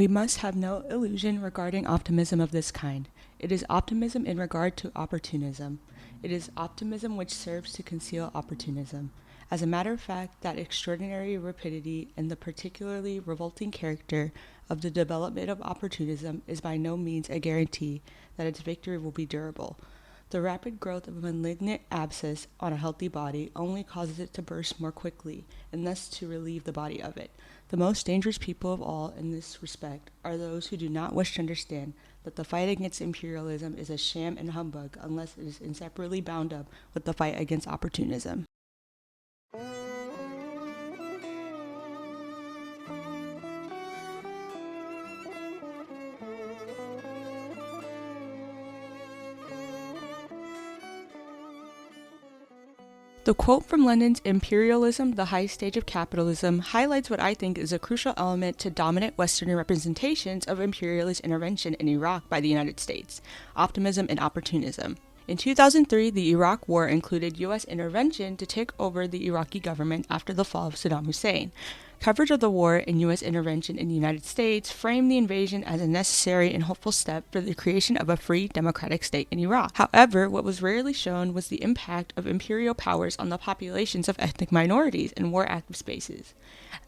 We must have no illusion regarding optimism of this kind. It is optimism in regard to opportunism. It is optimism which serves to conceal opportunism. As a matter of fact, that extraordinary rapidity and the particularly revolting character of the development of opportunism is by no means a guarantee that its victory will be durable. The rapid growth of a malignant abscess on a healthy body only causes it to burst more quickly, and thus to relieve the body of it. The most dangerous people of all in this respect are those who do not wish to understand that the fight against imperialism is a sham and humbug unless it is inseparably bound up with the fight against opportunism. The quote from Lenin's Imperialism, the High Stage of Capitalism, highlights what I think is a crucial element to dominant Western representations of imperialist intervention in Iraq by the United States: optimism and opportunism. In 2003, the Iraq War included U.S. intervention to take over the Iraqi government after the fall of Saddam Hussein. Coverage of the war and U.S. intervention in the United States framed the invasion as a necessary and hopeful step for the creation of a free, democratic state in Iraq. However, what was rarely shown was the impact of imperial powers on the populations of ethnic minorities in war-active spaces.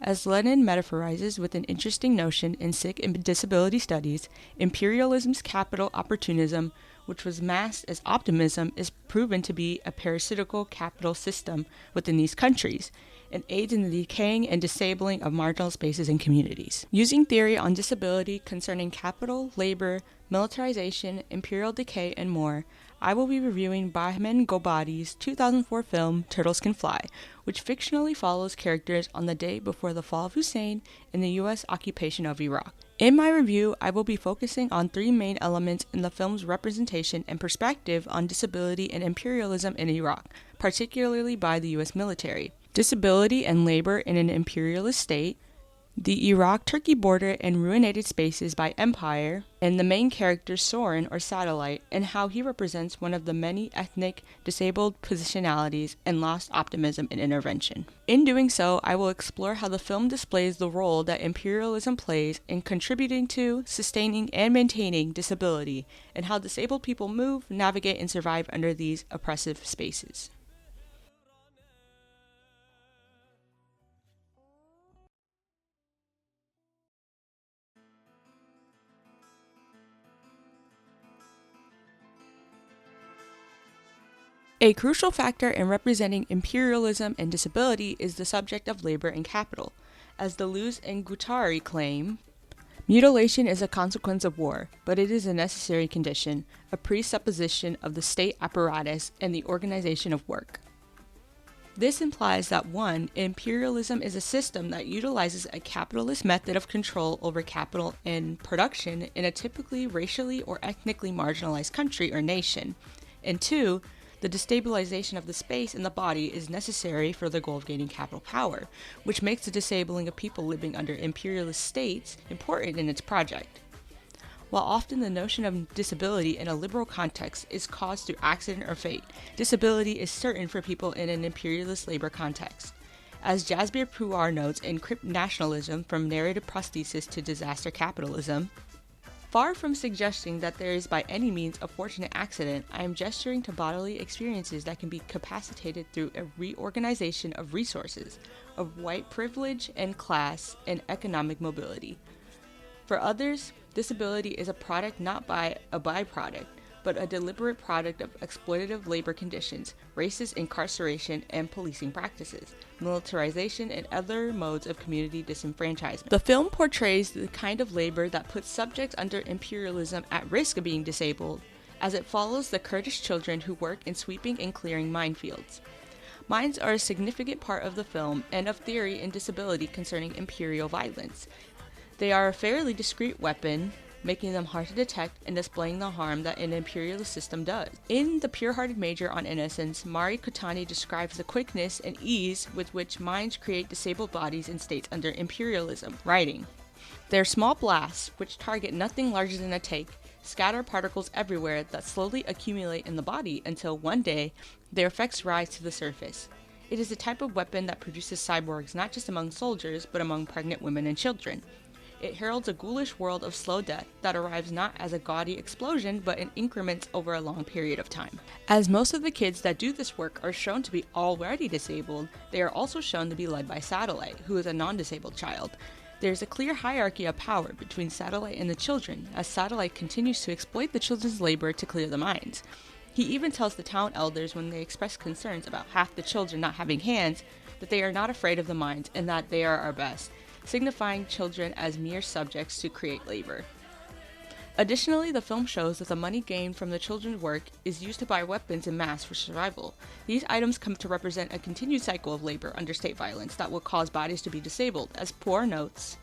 As Lenin metaphorizes with an interesting notion in sick and disability studies, imperialism's capital opportunism, which was masked as optimism, is proven to be a parasitical capital system within these countries, and aids in the decaying and disabling of marginal spaces and communities. Using theory on disability concerning capital, labor, militarization, imperial decay, and more, I will be reviewing Bahman Gobadi's 2004 film Turtles Can Fly, which fictionally follows characters on the day before the fall of Hussein and the U.S. occupation of Iraq. In my review, I will be focusing on three main elements in the film's representation and perspective on disability and imperialism in Iraq, particularly by the U.S. military. Disability and labor in an imperialist state, the Iraq-Turkey border and ruinated spaces by empire, and the main character Soren or Satellite, and how he represents one of the many ethnic, disabled positionalities and lost optimism in intervention. In doing so, I will explore how the film displays the role that imperialism plays in contributing to, sustaining, and maintaining disability, and how disabled people move, navigate, and survive under these oppressive spaces. A crucial factor in representing imperialism and disability is the subject of labor and capital. As Deleuze and Guattari claim, mutilation is a consequence of war, but it is a necessary condition, a presupposition of the state apparatus and the organization of work. This implies that 1. Imperialism is a system that utilizes a capitalist method of control over capital and production in a typically racially or ethnically marginalized country or nation, and 2. The destabilization of the space in the body is necessary for the goal of gaining capital power, which makes the disabling of people living under imperialist states important in its project. While often the notion of disability in a liberal context is caused through accident or fate, disability is certain for people in an imperialist labor context. As Jasbir Puar notes in Crypt Nationalism, From Narrative Prosthesis to Disaster Capitalism, far from suggesting that there is by any means a fortunate accident, I am gesturing to bodily experiences that can be capacitated through a reorganization of resources, of white privilege and class and economic mobility. For others, disability is a product not by a byproduct, but a deliberate product of exploitative labor conditions, racist incarceration and policing practices, militarization, and other modes of community disenfranchisement. The film portrays the kind of labor that puts subjects under imperialism at risk of being disabled, as it follows the Kurdish children who work in sweeping and clearing minefields. Mines are a significant part of the film and of theory in disability concerning imperial violence. They are a fairly discreet weapon, making them hard to detect and displaying the harm that an imperialist system does. In The Pure-Hearted Major on Innocence, Mari Kotani describes the quickness and ease with which mines create disabled bodies in states under imperialism, writing, "They are small blasts, which target nothing larger than a take, scatter particles everywhere that slowly accumulate in the body until one day their effects rise to the surface. It is a type of weapon that produces cyborgs not just among soldiers, but among pregnant women and children. It heralds a ghoulish world of slow death that arrives not as a gaudy explosion but in increments over a long period of time. As most of the kids that do this work are shown to be already disabled, they are also shown to be led by Satellite, who is a non-disabled child. There's a clear hierarchy of power between Satellite and the children, as Satellite continues to exploit the children's labor to clear the mines. He even tells the town elders when they express concerns about half the children not having hands that they are not afraid of the mines and that they are our best, signifying children as mere subjects to create labor. Additionally, the film shows that the money gained from the children's work is used to buy weapons en masse for survival. These items come to represent a continued cycle of labor under state violence that will cause bodies to be disabled, as Poor notes.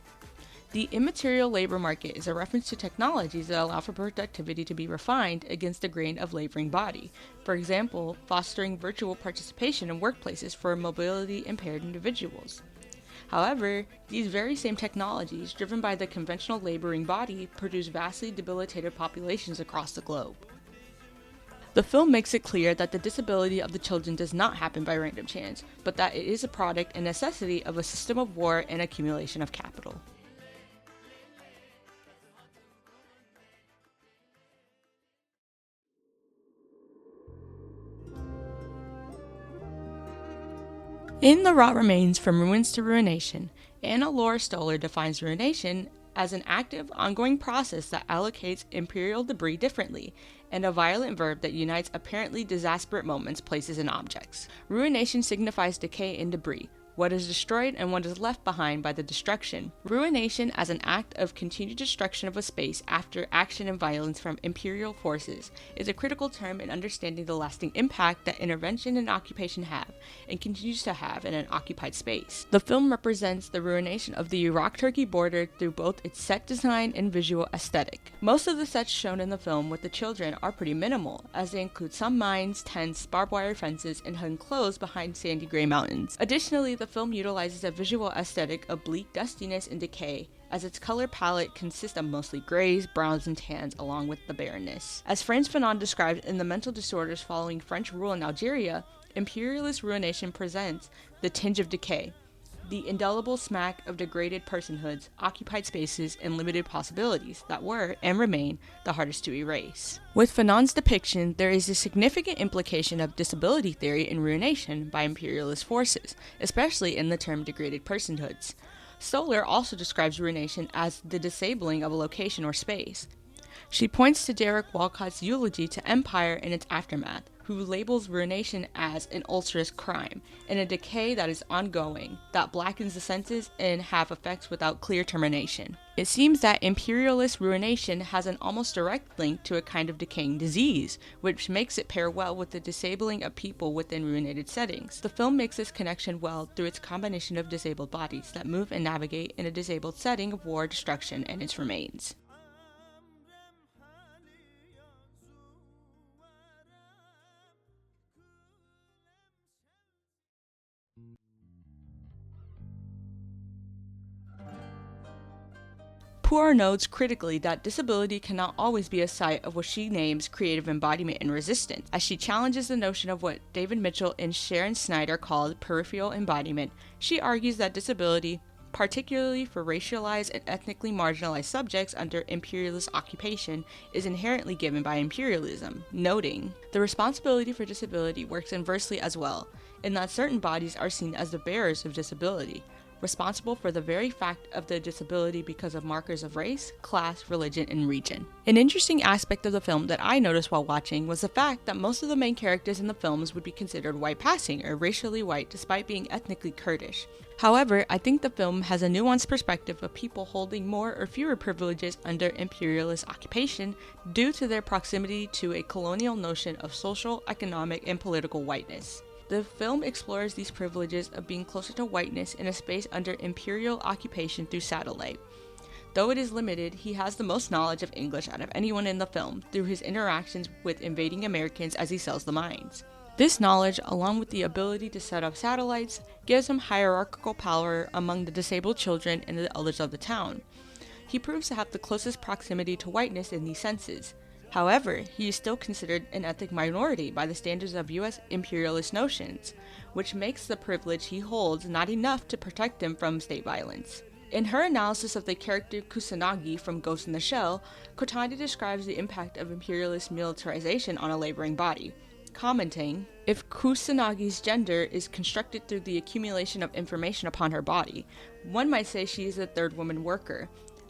The immaterial labor market is a reference to technologies that allow for productivity to be refined against the grain of laboring body. For example, fostering virtual participation in workplaces for mobility impaired individuals. However, these very same technologies, driven by the conventional laboring body, produce vastly debilitated populations across the globe. The film makes it clear that the disability of the children does not happen by random chance, but that it is a product and necessity of a system of war and accumulation of capital. In The Rot Remains From Ruins to Ruination, Anna Laura Stoller defines ruination as an active, ongoing process that allocates imperial debris differently, and a violent verb that unites apparently disparate moments, places, and objects. Ruination signifies decay and debris, what is destroyed and what is left behind by the destruction. Ruination as an act of continued destruction of a space after action and violence from imperial forces is a critical term in understanding the lasting impact that intervention and occupation have, and continues to have in an occupied space. The film represents the ruination of the Iraq-Turkey border through both its set design and visual aesthetic. Most of the sets shown in the film with the children are pretty minimal, as they include some mines, tents, barbed wire fences, and enclosed behind sandy gray mountains. Additionally, the film utilizes a visual aesthetic of bleak dustiness and decay, as its color palette consists of mostly grays, browns, and tans, along with the barrenness. As Frantz Fanon described in The Mental Disorders Following French Rule in Algeria, imperialist ruination presents the tinge of decay, the indelible smack of degraded personhoods, occupied spaces, and limited possibilities that were, and remain, the hardest to erase. With Fanon's depiction, there is a significant implication of disability theory in ruination by imperialist forces, especially in the term degraded personhoods. Stoller also describes ruination as the disabling of a location or space. She points to Derek Walcott's eulogy to empire and its aftermath, who labels ruination as an ulcerous crime, and a decay that is ongoing, that blackens the senses and have effects without clear termination. It seems that imperialist ruination has an almost direct link to a kind of decaying disease, which makes it pair well with the disabling of people within ruinated settings. The film makes this connection well through its combination of disabled bodies that move and navigate in a disabled setting of war, destruction, and its remains. Poor notes critically that disability cannot always be a site of what she names creative embodiment and resistance, as she challenges the notion of what David Mitchell and Sharon Snyder called peripheral embodiment. She argues that disability, particularly for racialized and ethnically marginalized subjects under imperialist occupation, is inherently given by imperialism, noting, "The responsibility for disability works inversely as well, in that certain bodies are seen as the bearers of disability, responsible for the very fact of the disability because of markers of race, class, religion, and region." An interesting aspect of the film that I noticed while watching was the fact that most of the main characters in the films would be considered white passing or racially white despite being ethnically Kurdish. However, I think the film has a nuanced perspective of people holding more or fewer privileges under imperialist occupation due to their proximity to a colonial notion of social, economic, and political whiteness. The film explores these privileges of being closer to whiteness in a space under imperial occupation through Satellite. Though it is limited, he has the most knowledge of English out of anyone in the film through his interactions with invading Americans as he sells the mines. This knowledge, along with the ability to set up satellites, gives him hierarchical power among the disabled children and the elders of the town. He proves to have the closest proximity to whiteness in these senses. However, he is still considered an ethnic minority by the standards of U.S. imperialist notions, which makes the privilege he holds not enough to protect him from state violence. In her analysis of the character Kusanagi from Ghost in the Shell, Kotani describes the impact of imperialist militarization on a laboring body, commenting, "If Kusanagi's gender is constructed through the accumulation of information upon her body, one might say she is a third woman worker,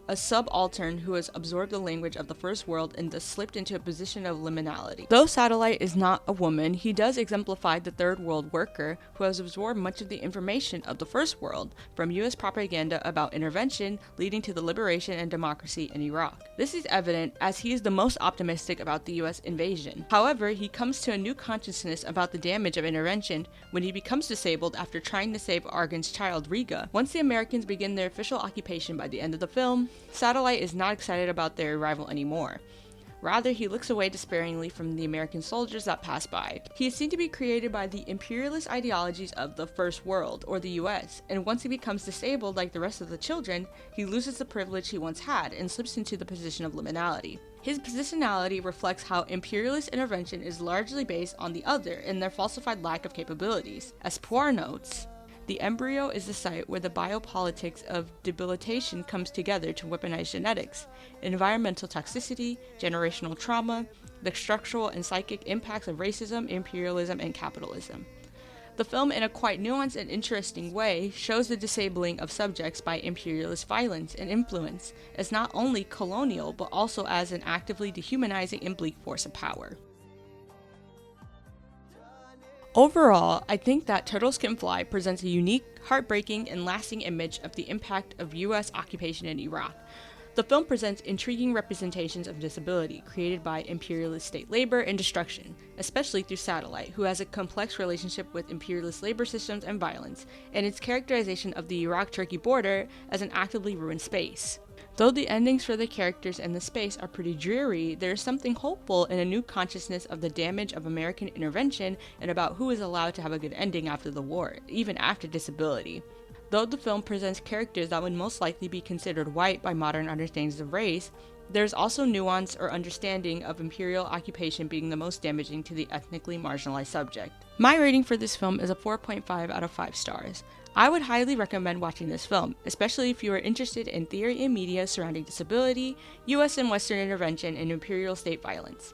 a subaltern who has absorbed the language of the first world and thus slipped into a position of liminality." Though Satellite is not a woman, he does exemplify the third world worker who has absorbed much of the information of the first world from US propaganda about intervention leading to the liberation and democracy in Iraq. This is evident as he is the most optimistic about the US invasion. However, he comes to a new consciousness about the damage of intervention when he becomes disabled after trying to save Argan's child Riga. Once the Americans begin their official occupation by the end of the film, Satellite is not excited about their arrival anymore. Rather, he looks away despairingly from the American soldiers that pass by. He is seen to be created by the imperialist ideologies of the First World, or the US, and once he becomes disabled like the rest of the children, he loses the privilege he once had and slips into the position of liminality. His positionality reflects how imperialist intervention is largely based on the other and their falsified lack of capabilities. As Poir notes, "The embryo is the site where the biopolitics of debilitation comes together to weaponize genetics, environmental toxicity, generational trauma, the structural and psychic impacts of racism, imperialism, and capitalism." The film, in a quite nuanced and interesting way, shows the disabling of subjects by imperialist violence and influence as not only colonial, but also as an actively dehumanizing and bleak force of power. Overall, I think that Turtles Can Fly presents a unique, heartbreaking, and lasting image of the impact of US occupation in Iraq. The film presents intriguing representations of disability created by imperialist state labor and destruction, especially through Satellite, who has a complex relationship with imperialist labor systems and violence, and its characterization of the Iraq-Turkey border as an actively ruined space. Though the endings for the characters and the space are pretty dreary, there is something hopeful in a new consciousness of the damage of American intervention and about who is allowed to have a good ending after the war, even after disability. Though the film presents characters that would most likely be considered white by modern understandings of race, there is also nuance or understanding of imperial occupation being the most damaging to the ethnically marginalized subject. My rating for this film is a 4.5 out of 5 stars. I would highly recommend watching this film, especially if you are interested in theory and media surrounding disability, US and Western intervention, and imperial state violence.